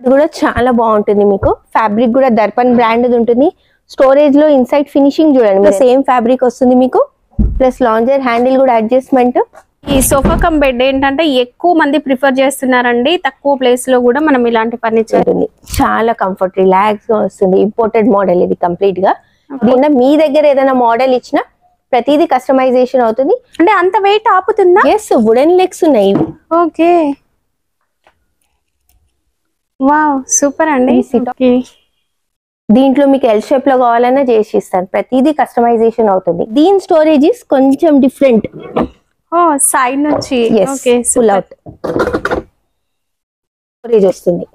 కూడా చాలా బాగుంటుంది మీకు. ఫ్యాబ్రిక్ కూడా దర్పన్ బ్రాండ్ ఉంటుంది. స్టోరేజ్ లో ఇన్సైడ్ ఫినిషింగ్ చూడండి, సేమ్ ఫ్యాబ్రిక్ వస్తుంది మీకు. ప్లస్ లాంజర్ హ్యాండిల్ కూడా అడ్జస్ట్మెంట్. ఈ సోఫా కమ్ బెడ్ ఏంటంటే ఎక్కువ మంది ప్రిఫర్ చేస్తున్నారండి. తక్కువ ప్లేస్ లో కూడా మనం ఇలాంటి ఫర్నిచర్ ఉంటుంది. చాలా కంఫర్ట్, రిలాక్స్ గా వస్తుంది. ఇంపోర్టెడ్ మోడల్ ఇది కంప్లీట్ గా. దీంట్లో మీ దగ్గర ఏదైనా మోడల్ ఇచ్చినా ప్రతిదీ కస్టమైజేషన్ అవుతుంది. అంటే అంత వెయిట్ ఆపుతుందా? ఎస్, వుడెన్ లెగ్స్ ఉన్నాయి. ఓకే, వావ్ సూపర్ అండి. దీంట్లో మీకు ఎల్ షేప్ లో కావాలన్నా చేసి ఇస్తాను. ప్రతిదీ కస్టమైజేషన్ అవుతుంది. దీని స్టోరేజెస్ కొంచెం డిఫరెంట్. ఓ సైడ్ నుంచి ఓకే, ఫుల్ అవుట్ స్టోరేజ్ వస్తుంది.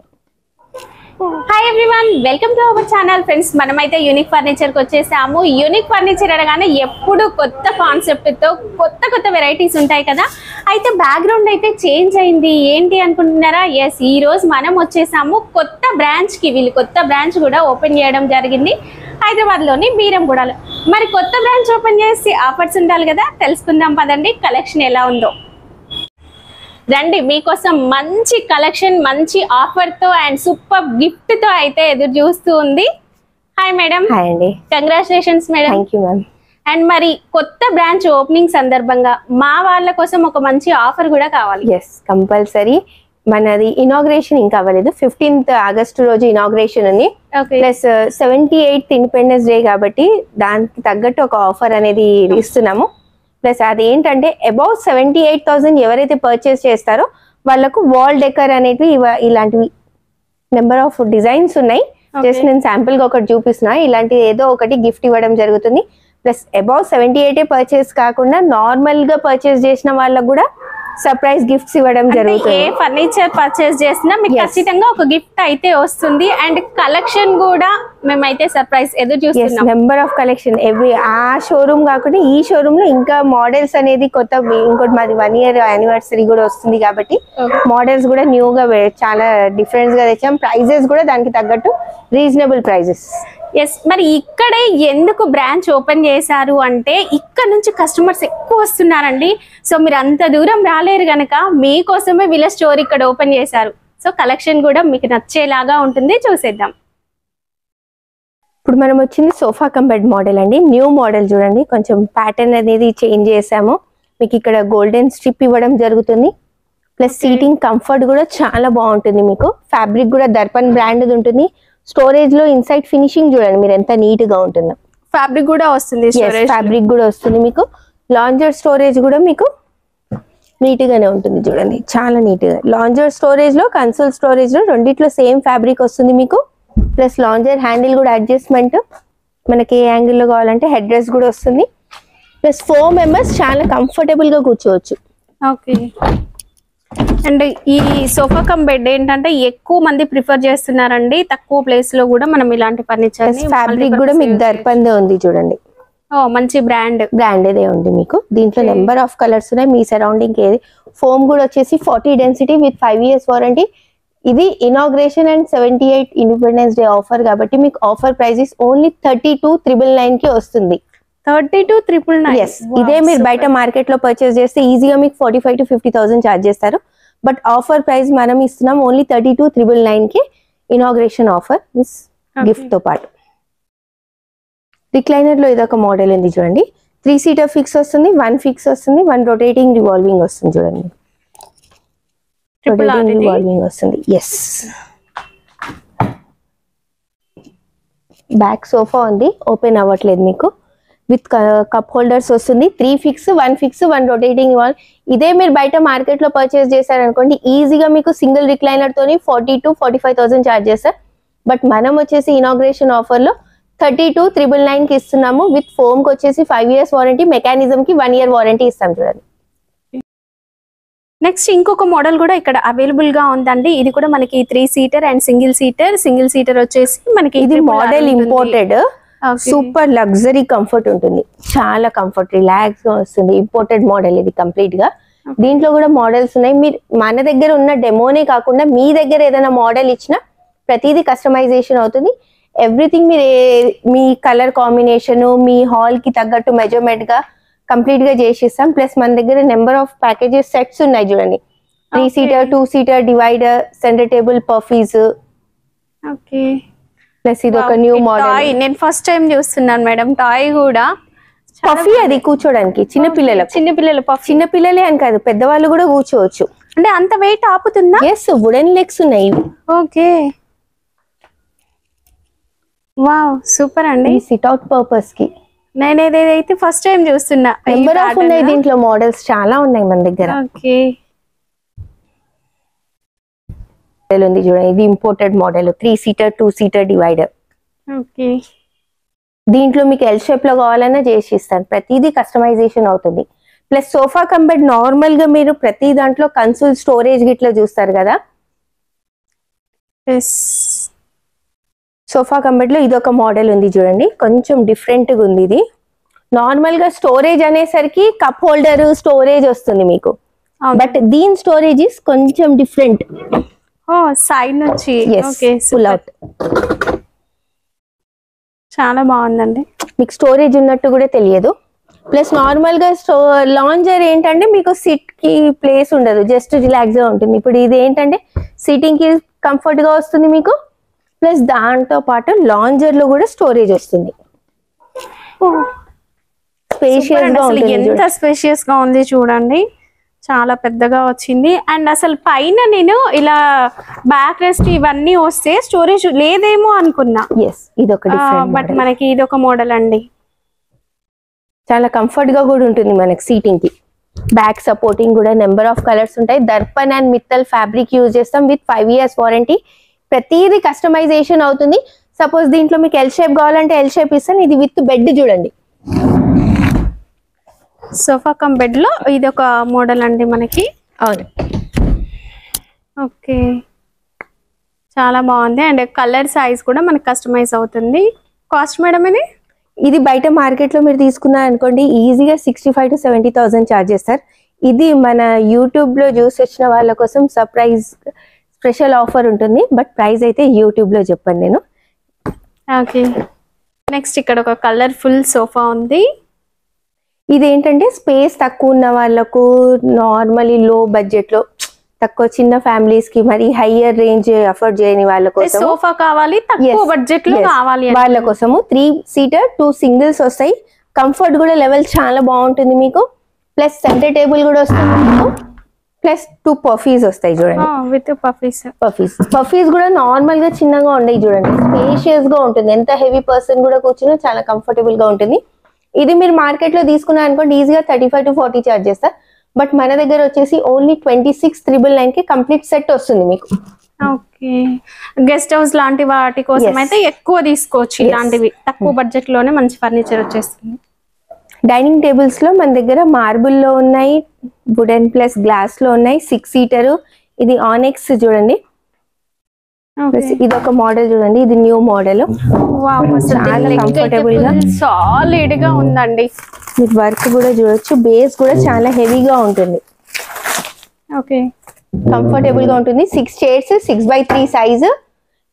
Hi everyone, welcome to our channel. Friends, మనమైతే యూనిక్ ఫర్నిచర్ కి వచ్చేసాము. యూనిక్ ఫర్నిచర్ అనగానే ఎప్పుడు కొత్త కాన్సెప్ట్ తో కొత్త కొత్త వెరైటీస్ ఉంటాయి కదా. అయితే బ్యాక్గ్రౌండ్ అయితే చేంజ్ అయింది. ఏంటి అనుకుంటున్నారా? ఎస్, ఈ రోజు మనం వచ్చేసాము కొత్త బ్రాంచ్ కి. వీళ్ళు కొత్త బ్రాంచ్ కూడా ఓపెన్ చేయడం జరిగింది హైదరాబాద్ లోని బీరంగూడలో. మరి కొత్త బ్రాంచ్ ఓపెన్ చేసి ఆఫర్స్ ఉండాలి కదా, తెలుసుకుందాం పదండి కలెక్షన్ ఎలా ఉందో. రండి, మీకోసం మంచి కలెక్షన్, మంచి ఆఫర్ తో అండ్ సూపర్ గిఫ్ట్ తో అయితే ఎదురు చూస్తూ ఉంది. Hi madam. హాయ్ అండి. Congratulations madam. Thank you ma'am. And మరి కొత్త బ్రాంచ్ ఓపెనింగ్ సందర్భంగా మా వాళ్ళ కోసం ఒక మంచి ఆఫర్ కూడా కావాలి. Yes, compulsory. మనది ఇనాగ్రేషన్ ఇంకా అవ్వలేదు. 15th ఆగస్టు రోజు ఇనాగ్రేషన్ ఉంది. ప్లస్ 78th ఇండిపెండెన్స్ డే కాబట్టి దానికి తగ్గట్టు ఒక ఆఫర్ అనేది ఇస్తున్నాము. ప్లస్ అదేంటంటే అబౌవ్ 78,000 ఎవరైతే పర్చేస్ చేస్తారో వాళ్ళకు వాల్ డెకర్ అనేవి ఇలాంటివి నెంబర్ ఆఫ్ డిజైన్స్ ఉన్నాయి. జస్ట్ నేను శాంపుల్ గా ఒకటి చూపిస్తున్నా. ఇలాంటి ఏదో ఒకటి గిఫ్ట్ ఇవ్వడం జరుగుతుంది. ప్లస్ అబౌవ్ 78 పర్చేస్ కాకుండా నార్మల్ గా పర్చేస్ చేసిన వాళ్ళకు కూడా సర్ప్రైజ్ గిఫ్ట్స్ ఇవ్వడం జరుగుతుంది. ఏ ఫర్నిచర్ పర్చేస్ చేసినా మీకు ఖచ్చితంగా ఒక గిఫ్ట్ అయితే వస్తుంది. అండ్ కలెక్షన్ కూడా మేమైతే సర్ప్రైజ్ ఎదురు చూస్తున్నాం. నెంబర్ ఆఫ్ కలెక్షన్ ఎవ్రీ ఆ షోరూమ్ కాకుండా ఈ షోరూమ్ లో ఇంకా మోడల్స్ అనేది కొత్త. ఇంకోటి మాది 1 year యానివర్సరీ కూడా వస్తుంది కాబట్టి మోడల్స్ కూడా న్యూగా చాలా డిఫరెంట్ గా తెచ్చాం. ప్రైజెస్ కూడా దానికి తగ్గట్టు రీజనబుల్ ప్రైజెస్. ఎస్, మరి ఇక్కడే ఎందుకు బ్రాంచ్ ఓపెన్ చేశారు అంటే ఇక్కడ నుంచి కస్టమర్స్ ఎక్కువ వస్తున్నారండి. సో మీరు అంత దూరం రాలేరు గనక మీకోసమే వీళ్ళ స్టోర్ ఇక్కడ ఓపెన్ చేశారు. సో కలెక్షన్ కూడా మీకు నచ్చేలాగా ఉంటుంది, చూసేద్దాం. ఇప్పుడు మనం వచ్చింది సోఫా కమ్ బెడ్ మోడల్ అండి. న్యూ మోడల్ చూడండి, కొంచెం ప్యాటర్న్ అనేది చేంజ్ చేసాము. మీకు ఇక్కడ గోల్డెన్ స్ట్రిప్ ఇవ్వడం జరుగుతుంది. ప్లస్ సీటింగ్ కంఫర్ట్ కూడా చాలా బాగుంటుంది. మీకు ఫ్యాబ్రిక్ కూడా దర్పన్ బ్రాండ్ ఉంటుంది. స్టోరేజ్ లో ఇన్సైడ్ ఫినిషింగ్ చూడండి మీరు ఎంత నీట్ గా ఉంటుందో. ఫ్యాబ్రిక్ కూడా వస్తుంది, ఫ్యాబ్రిక్ కూడా వస్తుంది మీకు. లాంజర్ స్టోరేజ్ కూడా మీకు నీట్ గానే ఉంటుంది చూడండి, చాలా నీట్ గా. లాంజర్ స్టోరేజ్ లో కన్సోల్ స్టోరేజ్ లో రెండిట్లో సేమ్ ఫ్యాబ్రిక్ వస్తుంది మీకు. ప్లస్ లాంజర్ హ్యాండిల్ కూడా అడ్జస్ట్మెంట్, మనకి ఏ యాంగిల్ లో కావాలంటే హెడ్ రెస్ట్ కూడా వస్తుంది. ప్లస్ 4 members చాలా కంఫర్టబుల్ గా కూర్చోవచ్చు. ఓకే. అండ్ ఈ సోఫా కమ్ బెడ్ ఏంటంటే ఎక్కువ మంది ప్రిఫర్ చేస్తున్నారండి. తక్కువ ప్లేస్ లో కూడా మనం ఇలాంటి ఫర్నిచర్. ఫ్యాబ్రిక్ కూడా మీకు దర్పందే ఉంది చూడండి. మంచి బ్రాండేదే ఉంది మీకు. దీంట్లో నెంబర్ ఆఫ్ కలర్స్ ఉన్నాయి. మీ సరౌండింగ్ ఏది. ఫోమ్ కూడా వచ్చేసి 40 డెన్సిటీ విత్ 5 years వారంటీ. ఇది inauguration and 78 independence day offer కాబట్టి మీకు ఆఫర్ ప్రైజెస్ ఓన్లీ 32,999 కి వస్తుంది. 32,999. ఇదే మీరు బయట మార్కెట్ లో పర్చేస్ చేస్తే ఈజీగా మీకు 45,000 to 50,000 చార్జ్ చేస్తారు. బట్ ఆఫర్ ప్రైస్ మనం ఇస్తున్నాం ఓన్లీ 32,999 కి. ఇనాగ్రేషన్ ఆఫర్ విత్ గిఫ్ట్ తో పాటు. రిక్లైనర్ లో ఇదొక మోడల్ ఉంది చూడండి. 3 seater ఫిక్స్ వస్తుంది, 1 ఫిక్స్ వస్తుంది, 1 రొటేటింగ్ రివాల్వింగ్ వస్తుంది చూడండి. రొటేటింగ్ రివాల్వింగ్ వస్తుంది. ఎస్, బ్యాక్ సోఫా ఉంది, ఓపెన్ అవ్వట్లేదు మీకు. విత్ కప్ హోల్డర్స్ వస్తుంది. 3 ఫిక్స్, 1 ఫిక్స్, 1 రొటేటింగ్ వాల్. ఇదే మీరు బయట మార్కెట్ లో పర్చేస్ చేశారనుకోండి ఈజీగా మీకు సింగిల్ రిక్లైనర్ తోని 40,000 to 45,000 చార్జ్ చేస్తారు. బట్ మనం వచ్చేసి ఇనాగ్రేషన్ ఆఫర్ లో 32,999 కి ఇస్తున్నాము. విత్ ఫోమ్ కి వచ్చేసి 5 years వారంటీ, మెకానిజం కి 1 year వారంటీ ఇస్తాం చూడండి. నెక్స్ట్ ఇంకొక మోడల్ కూడా ఇక్కడ అవైలబుల్ గా ఉందండి. ఇది కూడా మనకి 3 seater అండ్ సింగిల్ సీటర్ వచ్చేసి మనకి ఇది model imported. Super luxury comfort ఉంటుంది, చాలా కంఫర్ట్, రిలాక్స్ గా వస్తుంది. ఇంపోర్టెడ్ మోడల్ ఇది కంప్లీట్ గా. దీంట్లో కూడా మోడల్స్ ఉన్నాయి. మీరు మన దగ్గర ఉన్న డెమోనే కాకుండా మీ దగ్గర ఏదైనా మోడల్ ఇచ్చినా ప్రతిదీ కస్టమైజేషన్ అవుతుంది. ఎవ్రీథింగ్ మీరు మీ కలర్ కాంబినేషన్, మీ హాల్ కి తగ్గట్టు మెజర్మెంట్ గా కంప్లీట్ గా చేసిస్తాం. ప్లస్ మన దగ్గర నెంబర్ ఆఫ్ ప్యాకేజెస్ సెట్స్ ఉన్నాయి చూడండి. 3 seater, 2 seater, divider, centre table, puffies, okay. Plus ఇది ఒక న్యూ మోడల్. నేను ఫస్ట్ టైం చూస్తున్నాను మేడం టాయ్ కూడా. పఫీ అది కూర్చోడానికి చిన్నపిల్లలకు. చిన్నపిల్లలే అని కాదు, పెద్దవాళ్ళు కూడా కూర్చోవచ్చు. అంటే అంత వెయిట్ ఆపుతుందా? ఎస్, వుడెన్ లెగ్స్ ఉన్నాయి. ఓకే, వావ్ సూపర్ అండి. సిట్ అవుట్ పర్పస్ కి. నేను ఏదైతే ఫస్ట్ టైం చూస్తున్నా. నెంబర్ ఆఫ్ ఉన్నాయి దీంట్లో, మోడల్స్ చాలా ఉన్నాయి మన దగ్గర. ఓకే, ఉంది చూడండి, ఇది imported model 3 seater 2 seater divider. Okay, దీంట్లో మీకు ఎల్ షేప్ లో కావాలన్నా చేసి ఇస్తాను, ప్రతిదీ కస్టమైజేషన్ అవుతుంది. Plus sofa cum bed normal గా మీరు ప్రతి దాంట్లో కన్సోల్ స్టోరేజ్ గిట్లా చూస్తారు కదా, సోఫా కమ్ బెడ్ లో ఇది ఒక మోడల్ ఉంది చూడండి, కొంచెం డిఫరెంట్ గా ఉంది. ఇది నార్మల్ గా స్టోరేజ్ అనేసరికి కప్ హోల్డర్ స్టోరేజ్ వస్తుంది మీకు, బట్ దీని స్టోరేజ్ ఇస్ కొంచెం డిఫరెంట్. సైడ్ నుంచి ఫుల్ అవుట్, చాలా బాగుందండి. మీకు స్టోరేజ్ ఉన్నట్టు కూడా తెలియదు. ప్లస్ నార్మల్ గా లాంజర్ ఏంటంటే మీకు సిట్ కి ప్లేస్ ఉండదు, జస్ట్ రిలాక్స్ గా ఉంటుంది. ఇప్పుడు ఇది ఏంటంటే సిట్టింగ్ కి కంఫర్ట్ గా వస్తుంది మీకు, ప్లస్ దాంతో పాటు లాంజర్ లో కూడా స్టోరేజ్ వస్తుంది. స్పేషియస్ గా ఉంటుంది. ఎంత స్పేషియస్ గా ఉంది చూడండి, చాలా పెద్దగా వచ్చింది. అండ్ అసలు పైన నేను ఇలా బ్యాక్ రెస్ట్ ఇవన్నీ వస్తే స్టోరేజ్ లేదేమో అనుకున్నా. బట్ మనకి ఇది ఒక మోడల్ అండి, చాలా కంఫర్ట్ గా కూడా ఉంటుంది మనకి సీటింగ్ కి. బ్యాక్ సపోర్టింగ్ కూడా నెంబర్ ఆఫ్ కలర్స్ ఉంటాయి. Darpan and Mittal fabric use చేస్తాం విత్ 5 years వారంటీ. ప్రతిదీ కస్టమైజేషన్ అవుతుంది. సపోజ్ దీంట్లో మీకు ఎల్ షేప్ కావాలంటే ఎల్ షేప్ ఇస్తాను. ఇది విత్ బెడ్ చూడండి, సోఫా కమ్ బెడ్ లో ఇది ఒక మోడల్ అండి మనకి. అవును, ఓకే, చాలా బాగుంది. అండ్ కలర్ సైజ్ కూడా మనకి కస్టమైజ్ అవుతుంది. కాస్ట్ మేడం ఇది బయట మార్కెట్ లో మీరు తీసుకున్నారు అనుకోండి ఈజీగా 65,000 to 70,000 చార్జ్ చేస్తారు. ఇది మన యూట్యూబ్ లో చూసి వచ్చిన వాళ్ళ కోసం సర్ప్రైజ్ స్పెషల్ ఆఫర్ ఉంటుంది, బట్ ప్రైస్ అయితే యూట్యూబ్ లో చెప్పండి నేను. ఓకే, నెక్స్ట్ ఇక్కడ ఒక కలర్ఫుల్ సోఫా ఉంది. ఇదేంటంటే స్పేస్ తక్కువ ఉన్న వాళ్ళకు, నార్మలీ లో బడ్జెట్ లో తక్కువ చిన్న ఫ్యామిలీస్ కి, మరి హైయర్ రేంజ్ అఫోర్డ్ చేయని వాళ్ళ కోసం సోఫా కావాలి, తక్కువ బడ్జెట్ లో కావాలి వాళ్ళ కోసము 3 సీటర్ 2 సింగిల్స్ వస్తాయి. కంఫర్ట్ కూడా లెవెల్ చాలా బాగుంటుంది మీకు. ప్లస్ సెంటర్ టేబుల్ కూడా వస్తుంది మీకు. ప్లస్ 2 పఫీస్ వస్తాయి చూడండి, విత్ పఫీస్ కూడా నార్మల్ గా చిన్నగా ఉండయి చూడండి, స్పేషియస్ గా ఉంటుంది. ఎంత హెవీ పర్సన్ కూడా కూర్చున్నా చాలా కంఫర్టబుల్ గా ఉంటుంది. ఇది మీరు మార్కెట్ లో తీసుకున్నారు అనుకోండి ఈజీగా 35 to 40 చార్జ్ చేస్తారు. బట్ మన దగ్గర వచ్చేసి ఓన్లీ 26,999 కి కంప్లీట్ సెట్ వస్తుంది మీకు. ఓకే, గెస్ట్ హౌస్ లాంటి వాటి కోసం అయితే ఎక్కువ తీసుకోవచ్చు. ఇలాంటివి తక్కువ బడ్జెట్ లోనే మంచి ఫర్నిచర్ వచ్చేస్తుంది. డైనింగ్ టేబుల్స్ లో మన దగ్గర మార్బుల్ లో ఉన్నాయి, వుడెన్ ప్లస్ గ్లాస్ లో ఉన్నాయి. 6 సీటర్, ఇది ఆనెక్స్ చూడండి. ఇది ఒక మోడల్ చూడండి, ఇది న్యూ మోడల్. చాలా కంఫర్టబుల్ గా సాలిడ్ గా ఉందండి. మీరు వర్క్ కూడా చూడొచ్చు, బేస్ కూడా చాలా హెవీగా ఉంటుంది. ఓకే, కంఫర్టబుల్ గా ఉంటుంది. 6 chairs 6x3 size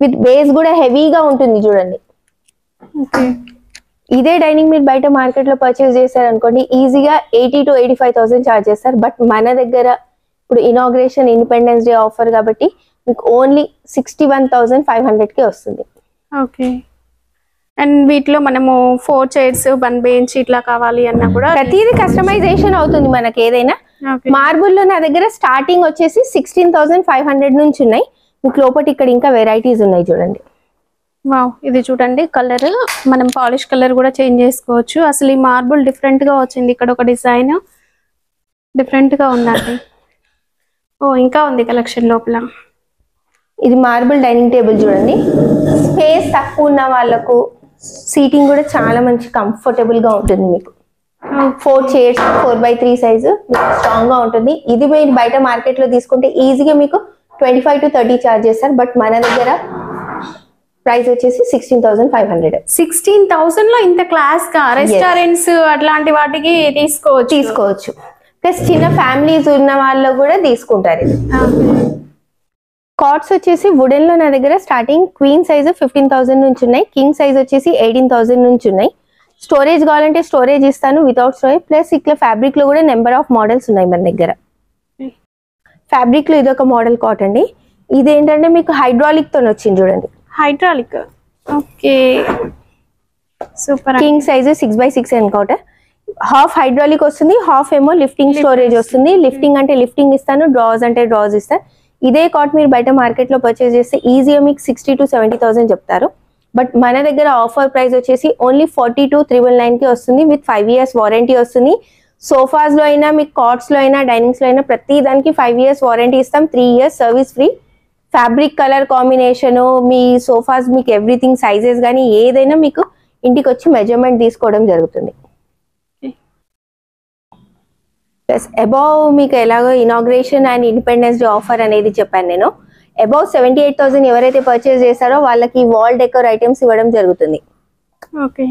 with base కూడా హెవీగా ఉంటుంది చూడండి. ఓకే, ఇదే డైనింగ్ మీరు బయట మార్కెట్ లో పర్చేస్ చేశారు అనుకోండి ఈజీగా 80,000 to 85,000 చార్జ్ చేస్తారు. బట్ మన దగ్గర ఇప్పుడు ఇనాగ్రేషన్ ఇండిపెండెన్స్ డే ఆఫర్ కాబట్టి మీకు ఓన్లీ 61,500 కి వస్తుంది. ఓకే, అండ్ వీటిలో మనము 4 చైర్స్ 1 బెంచ్ ఇట్లా కావాలి అన్నా కూడా ప్రతిదీ కస్టమైజేషన్ అవుతుంది మనకి. ఏదైనా మార్బుల్ లో నా దగ్గర స్టార్టింగ్ వచ్చేసి 16,500 నుంచి ఉన్నాయి. మీకు లోపల ఇక్కడ ఇంకా వెరైటీస్ ఉన్నాయి చూడండి. వావ్, ఇది చూడండి కలర్, మనం పాలిష్ కలర్ కూడా చేంజ్ చేసుకోవచ్చు. అసలు ఈ మార్బుల్ డిఫరెంట్ గా వచ్చింది. ఇక్కడ ఒక డిజైన్ డిఫరెంట్ గా ఉందండి. ఇంకా ఉంది కలెక్షన్ లోపల. ఇది మార్బుల్ డైనింగ్ టేబుల్ చూడండి, స్పేస్ తక్కువ ఉన్న వాళ్ళకు సీటింగ్ కూడా చాలా మంచి కంఫర్టబుల్ గా ఉంటుంది మీకు. 4 చైర్స్ 4x3 సైజు స్ట్రాంగ్ గా ఉంటుంది. ఇది మీరు బయట మార్కెట్ లో తీసుకుంటే ఈజీగా మీకు 25 to 30 చార్జ్ చేస్తారు. బట్ మన దగ్గర ప్రైస్ వచ్చేసి 16,500. 16,000 లో ఇంత క్లాస్ గా రెస్టారెంట్స్ అట్లాంటి వాటికి తీసుకోవచ్చు. ప్లస్ చిన్న ఫ్యామిలీస్ ఉన్న వాళ్ళు కూడా తీసుకుంటారు. ఇది కాట్స్ వచ్చేసి వుడెన్ లో నా దగ్గర స్టార్టింగ్ క్వీన్ సైజ్ 15,000 నుంచి ఉన్నాయి. కింగ్ సైజ్ వచ్చేసి 18,000 నుంచి ఉన్నాయి. స్టోరేజ్ కావాలంటే స్టోరేజ్ ఇస్తాను వితౌట్ స్టోరేజ్. ప్లస్ ఇట్లా ఫ్యాబ్రిక్ లో కూడా నెంబర్ ఆఫ్ మోడల్స్ ఉన్నాయి మన దగ్గర. ఫ్యాబ్రిక్ లో ఇదొక మోడల్ కాట్ అండి. ఇదేంటంటే మీకు హైడ్రాలిక్ తో వచ్చింది చూడండి. Hydraulic. Okay super. King size 6x6 encounter. Half hydraulic వస్తుంది, హాఫ్ ఏమో లిఫ్టింగ్ స్టోరేజ్ వస్తుంది. లిఫ్టింగ్ అంటే లిఫ్టింగ్ ఇస్తాను, డ్రాస్ అంటే డ్రాస్ ఇస్తాను. ఇదే కాట్ మీరు బయట మార్కెట్ లో పర్చేస్ చేస్తే ఈజీగా మీకు 60,000 to 70,000 చెప్తారు. బట్ మన దగ్గర ఆఫర్ ప్రైస్ వచ్చేసి ఓన్లీ 42,999 కి వస్తుంది. విత్ 5 years వారంటీ వస్తుంది. సోఫాస్ లో అయినా మీకు కాట్స్ లో అయినా డైనింగ్స్ లో అయినా ప్రతి దానికి 5 years వారంటీ ఇస్తాం, 3 years service free. Fabric colour combination, మీ సోఫాస్ మీకు ఎవ్రీథింగ్ సైజెస్ కానీ ఏదైనా మీకు ఇంటికి వచ్చి మెజర్మెంట్ తీసుకోవడం జరుగుతుంది. ప్లస్ అబౌవ్ మీకు ఎలాగో inauguration and independence day offer అనేది చెప్పాను నేను. అబౌవ్ 78,000 ఎవరైతే పర్చేస్ చేస్తారో వాళ్ళకి వాల్ డెకోర్ ఐటమ్స్ ఇవ్వడం జరుగుతుంది. ఓకే